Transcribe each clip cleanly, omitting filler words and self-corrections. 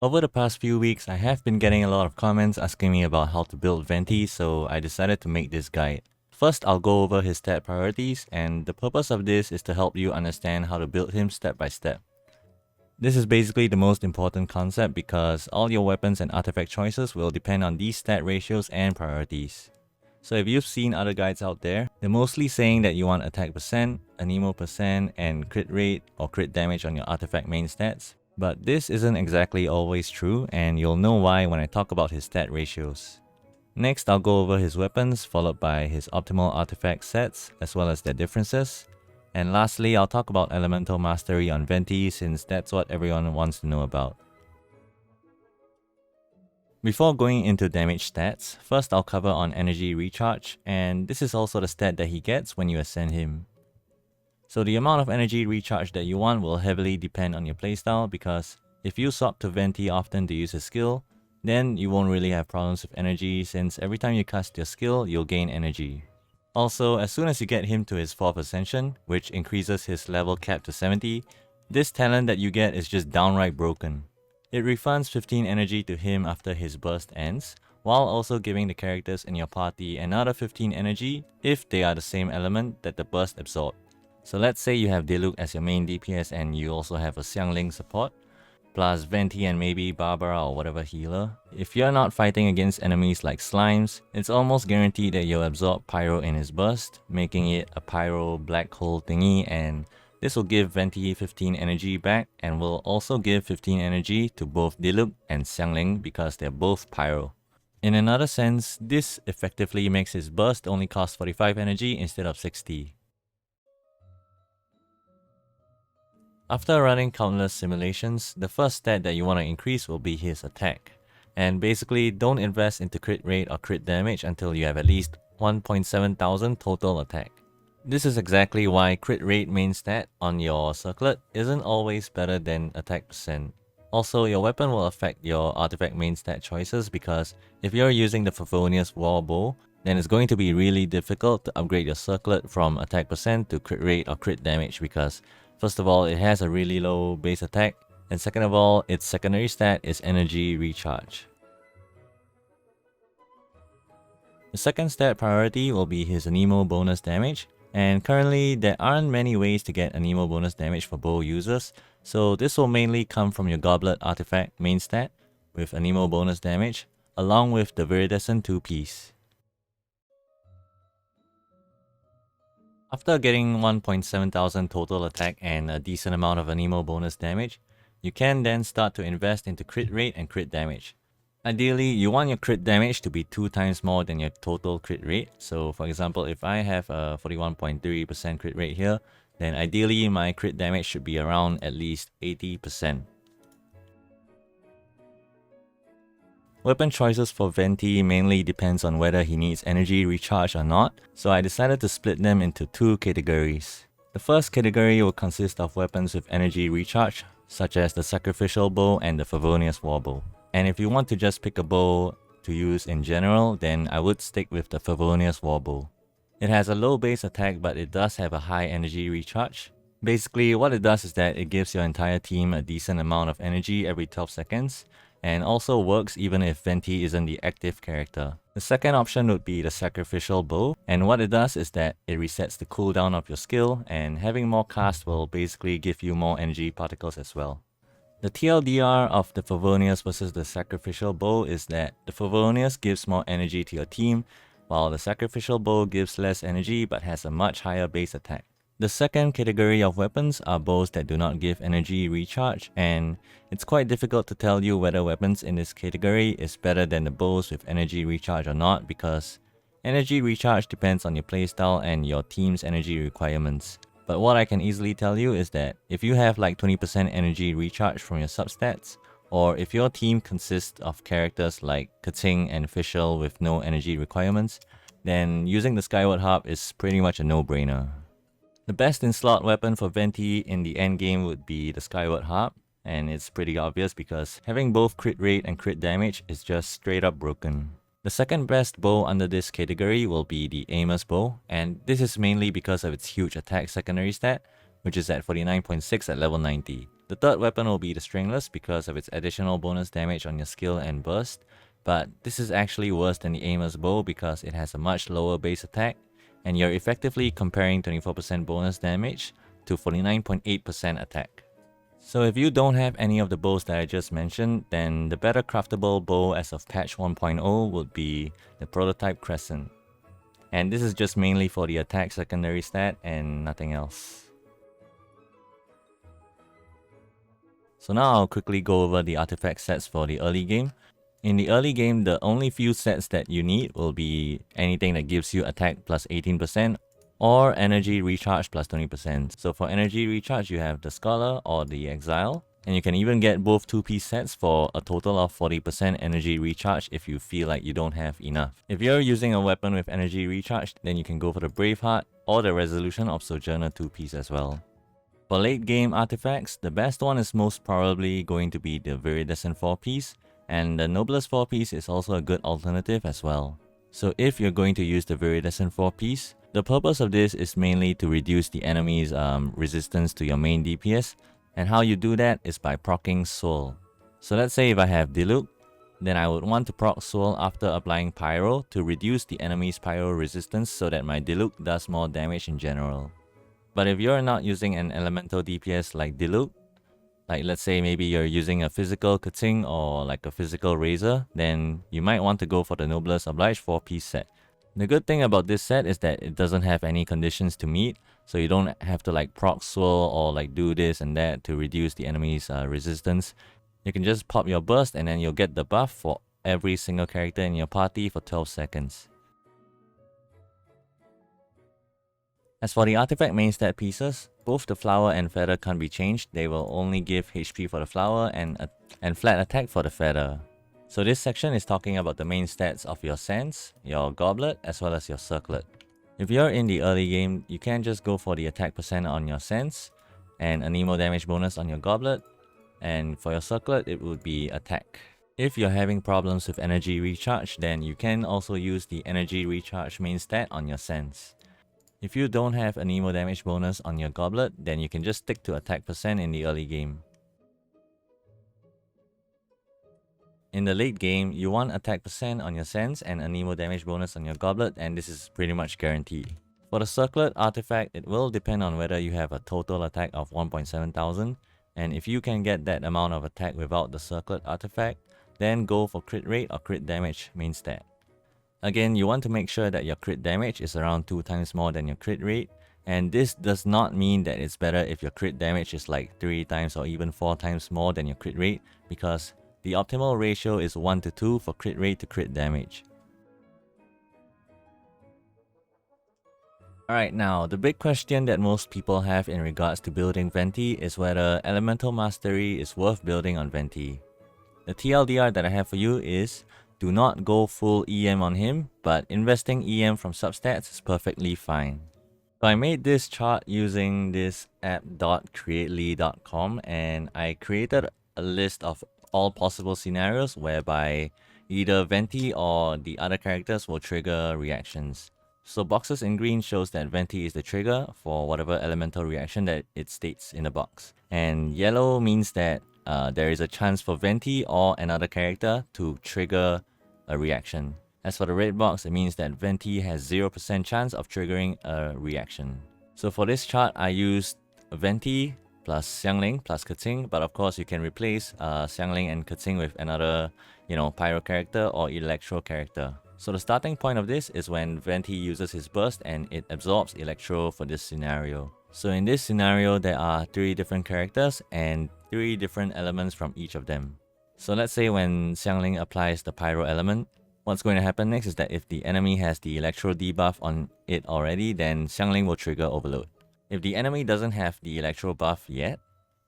Over the past few weeks, I have been getting a lot of comments asking me about how to build Venti, so I decided to make this guide. First, I'll go over his stat priorities, and the purpose of this is to help you understand how to build him step by step. This is basically the most important concept because all your weapons and artifact choices will depend on these stat ratios and priorities. So if you've seen other guides out there, they're mostly saying that you want attack percent, Anemo percent, and crit rate or crit damage on your artifact main stats. But this isn't exactly always true, and you'll know why when I talk about his stat ratios. Next, I'll go over his weapons, followed by his optimal artifact sets, as well as their differences. And lastly, I'll talk about elemental mastery on Venti since that's what everyone wants to know about. Before going into damage stats, first I'll cover on energy recharge, and this is also the stat that he gets when you ascend him. So the amount of energy recharge that you want will heavily depend on your playstyle because if you swap to Venti often to use a skill, then you won't really have problems with energy since every time you cast your skill, you'll gain energy. Also, as soon as you get him to his 4th ascension, which increases his level cap to 70, this talent that you get is just downright broken. It refunds 15 energy to him after his burst ends, while also giving the characters in your party another 15 energy if they are the same element that the burst absorbed. So let's say you have Diluc as your main DPS and you also have a Xiangling support, plus Venti and maybe Barbara or whatever healer. If you're not fighting against enemies like slimes, it's almost guaranteed that you'll absorb Pyro in his burst, making it a Pyro black hole thingy, and this will give Venti 15 energy back and will also give 15 energy to both Diluc and Xiangling because they're both Pyro. In another sense, this effectively makes his burst only cost 45 energy instead of 60. After running countless simulations, the first stat that you want to increase will be his attack. And basically, don't invest into crit rate or crit damage until you have at least 1.7 thousand total attack. This is exactly why crit rate main stat on your circlet isn't always better than attack percent. Also, your weapon will affect your artifact main stat choices because if you're using the Favonius War Bow, then it's going to be really difficult to upgrade your circlet from attack percent to crit rate or crit damage because first of all, it has a really low base attack, and second of all, its secondary stat is energy recharge. The second stat priority will be his Anemo bonus damage, and currently there aren't many ways to get Anemo bonus damage for bow users, so this will mainly come from your Goblet artifact main stat with Anemo bonus damage, along with the Viridescent 2-piece. After getting 1.7 thousand total attack and a decent amount of Anemo bonus damage, you can then start to invest into crit rate and crit damage. Ideally, you want your crit damage to be 2 times more than your total crit rate. So for example, if I have a 41.3% crit rate here, then ideally my crit damage should be around at least 80%. Weapon choices for Venti mainly depends on whether he needs energy recharge or not, so I decided to split them into 2 categories. The first category will consist of weapons with energy recharge, such as the Sacrificial Bow and the Favonius War Bow. And if you want to just pick a bow to use in general, then I would stick with the Favonius War Bow. It has a low base attack, but it does have a high energy recharge. Basically, what it does is that it gives your entire team a decent amount of energy every 12 seconds, and also works even if Venti isn't the active character. The second option would be the Sacrificial Bow, and what it does is that it resets the cooldown of your skill, and having more cast will basically give you more energy particles as well. The TLDR of the Favonius versus the Sacrificial Bow is that the Favonius gives more energy to your team, while the Sacrificial Bow gives less energy but has a much higher base attack. The second category of weapons are bows that do not give energy recharge, and it's quite difficult to tell you whether weapons in this category is better than the bows with energy recharge or not because energy recharge depends on your playstyle and your team's energy requirements. But what I can easily tell you is that if you have like 20% energy recharge from your substats, or if your team consists of characters like Kating and Fischl with no energy requirements, then using the Skyward Harp is pretty much a no-brainer. The best in slot weapon for Venti in the endgame would be the Skyward Harp, and it's pretty obvious because having both crit rate and crit damage is just straight up broken. The second best bow under this category will be the Amos bow, and this is mainly because of its huge attack secondary stat, which is at 49.6 at level 90. The third weapon will be the Stringless because of its additional bonus damage on your skill and burst, but this is actually worse than the Aimer's Bow because it has a much lower base attack, and you're effectively comparing 24% bonus damage to 49.8% attack. So if you don't have any of the bows that I just mentioned, then the better craftable bow as of patch 1.0 would be the Prototype Crescent. And this is just mainly for the attack secondary stat and nothing else. So now I'll quickly go over the artifact sets for the early game. In the early game, the only few sets that you need will be anything that gives you attack plus 18% or energy recharge plus 20%. So for energy recharge, you have the Scholar or the Exile. And you can even get both 2-piece sets for a total of 40% energy recharge if you feel like you don't have enough. If you're using a weapon with energy recharge, then you can go for the Braveheart or the Resolution of Sojourner 2-piece as well. For late game artifacts, the best one is most probably going to be the Viridescent 4-piece, and the Noblest 4-piece is also a good alternative as well. So if you're going to use the Viridescent 4-piece, the purpose of this is mainly to reduce the enemy's resistance to your main DPS, and how you do that is by proccing Soul. So let's say if I have Diluc, then I would want to proc Soul after applying Pyro to reduce the enemy's Pyro resistance so that my Diluc does more damage in general. But if you're not using an elemental DPS like Diluc, like let's say maybe you're using a physical Kating or like a physical Razor, then you might want to go for the Noblest Oblige 4-piece set. The good thing about this set is that it doesn't have any conditions to meet, so you don't have to like proc swirl or like do this and that to reduce the enemy's resistance. You can just pop your burst and then you'll get the buff for every single character in your party for 12 seconds. As for the artifact main stat pieces, both the Flower and Feather can't be changed. They will only give HP for the Flower and flat attack for the Feather. So this section is talking about the main stats of your Sands, your Goblet, as well as your Circlet. If you're in the early game, you can just go for the attack percent on your Sands, and Anemo damage bonus on your Goblet, and for your Circlet, it would be attack. If you're having problems with energy recharge, then you can also use the energy recharge main stat on your Sands. If you don't have Anemo damage bonus on your Goblet, then you can just stick to attack percent in the early game. In the late game, you want attack percent on your Sands and Anemo damage bonus on your Goblet, and this is pretty much guaranteed. For the Circlet artifact, it will depend on whether you have a total attack of 1.7 thousand, and if you can get that amount of attack without the Circlet artifact, then go for crit rate or crit damage main stat. Again, you want to make sure that your crit damage is around 2 times more than your crit rate, and this does not mean that it's better if your crit damage is like 3 times or even 4 times more than your crit rate, because the optimal ratio is 1 to 2 for crit rate to crit damage. Alright, now the big question that most people have in regards to building Venti is whether Elemental Mastery is worth building on Venti. The TLDR that I have for you is, do not go full EM on him, but investing EM from substats is perfectly fine. So I made this chart using this app.creately.com, and I created a list of all possible scenarios whereby either Venti or the other characters will trigger reactions. So boxes in green shows that Venti is the trigger for whatever elemental reaction that it states in the box. And yellow means that there is a chance for Venti or another character to trigger a reaction. As for the red box, it means that Venti has 0% chance of triggering a reaction. So for this chart, I used Venti plus Xiangling plus Kating, but of course you can replace Xiangling and Kating with another, Pyro character or Electro character. So the starting point of this is when Venti uses his burst and it absorbs Electro for this scenario. So in this scenario, there are 3 different characters and 3 different elements from each of them. So let's say when Xiangling applies the Pyro element, what's going to happen next is that if the enemy has the Electro debuff on it already, then Xiangling will trigger Overload. If the enemy doesn't have the Electro buff yet,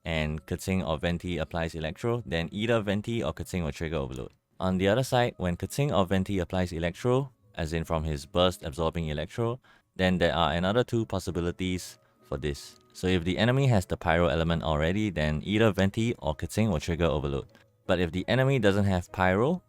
and Kating or Venti applies Electro, then either Venti or Kating will trigger Overload. On the other side, when Kating or Venti applies Electro, as in from his burst absorbing Electro, then there are another 2 possibilities for this. So if the enemy has the Pyro element already, then either Venti or Kating will trigger Overload. But if the enemy doesn't have Pyro,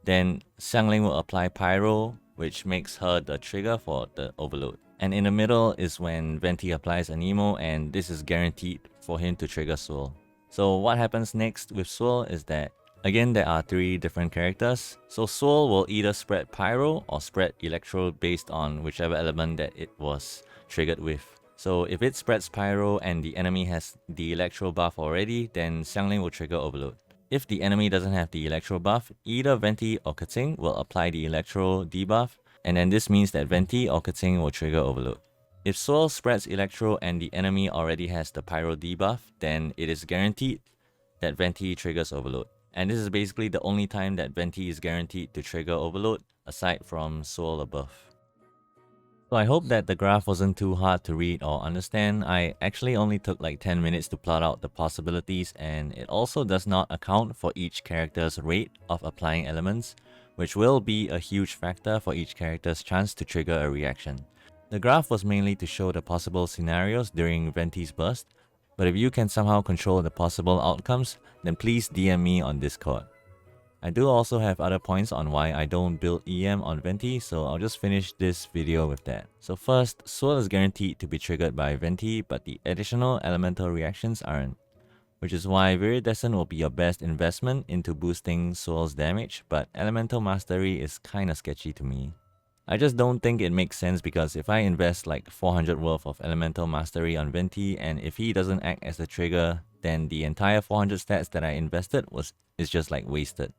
then Xiangling will apply Pyro, which makes her the trigger for the Overload. And in the middle is when Venti applies Anemo, and this is guaranteed for him to trigger Soul. So what happens next with Swirl is that, again, there are 3 different characters. So Swirl will either spread Pyro or spread Electro based on whichever element that it was triggered with. So if it spreads Pyro and the enemy has the Electro buff already, then Xiangling will trigger Overload. If the enemy doesn't have the Electro buff, either Venti or Kating will apply the Electro debuff, and then this means that Venti or Kating will trigger Overload. If Swirl spreads Electro and the enemy already has the Pyro debuff, then it is guaranteed that Venti triggers Overload. And this is basically the only time that Venti is guaranteed to trigger Overload, aside from Swirl above. So I hope that the graph wasn't too hard to read or understand. I actually only took like 10 minutes to plot out the possibilities, and it also does not account for each character's rate of applying elements, which will be a huge factor for each character's chance to trigger a reaction. The graph was mainly to show the possible scenarios during Venti's burst, but if you can somehow control the possible outcomes, then please DM me on Discord. I do also have other points on why I don't build EM on Venti, so I'll just finish this video with that. So first, Swirl is guaranteed to be triggered by Venti, but the additional elemental reactions aren't, which is why Viridescent will be your best investment into boosting Swirl's damage, but Elemental Mastery is kinda sketchy to me. I just don't think it makes sense, because if I invest like 400 worth of Elemental Mastery on Venti, and if he doesn't act as the trigger, then the entire 400 stats that I invested is just like wasted.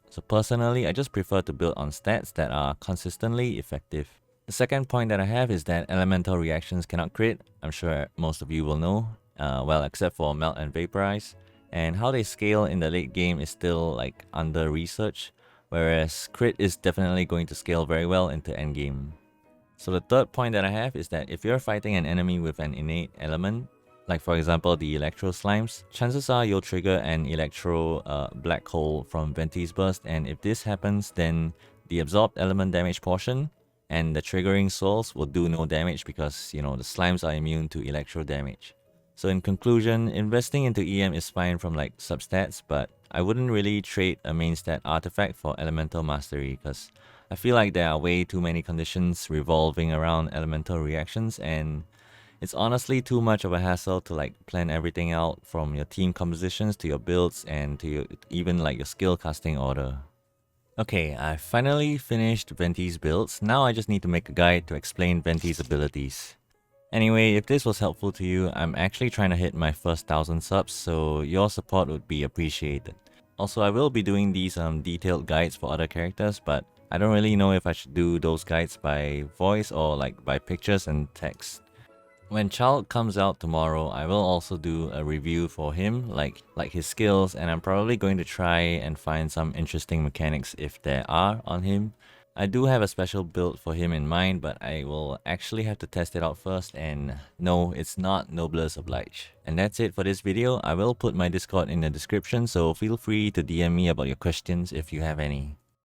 So personally, I just prefer to build on stats that are consistently effective. The second point that I have is that elemental reactions cannot crit. I'm sure most of you will know, well, except for Melt and Vaporize. And how they scale in the late game is still like under research, whereas crit is definitely going to scale very well into endgame. So the third point that I have is that if you're fighting an enemy with an innate element, like for example the Electro Slimes, chances are you'll trigger an Electro Black Hole from Venti's burst, and if this happens, then the absorbed element damage portion and the triggering souls will do no damage, because, you know, the Slimes are immune to Electro damage. So in conclusion, investing into EM is fine from like substats, but I wouldn't really trade a main stat artifact for Elemental Mastery, because I feel like there are way too many conditions revolving around elemental reactions, and it's honestly too much of a hassle to like plan everything out, from your team compositions to your builds and to even like your skill casting order. Okay, I finally finished Venti's builds. Now I just need to make a guide to explain Venti's abilities. Anyway, if this was helpful to you, I'm actually trying to hit my first 1000 subs, so your support would be appreciated. Also, I will be doing these detailed guides for other characters, but I don't really know if I should do those guides by voice or like by pictures and text. When Child comes out tomorrow, I will also do a review for him, like his skills, and I'm probably going to try and find some interesting mechanics if there are on him. I do have a special build for him in mind, but I will actually have to test it out first, and no, it's not Noblesse Oblige. And that's it for this video. I will put my Discord in the description, so feel free to DM me about your questions if you have any.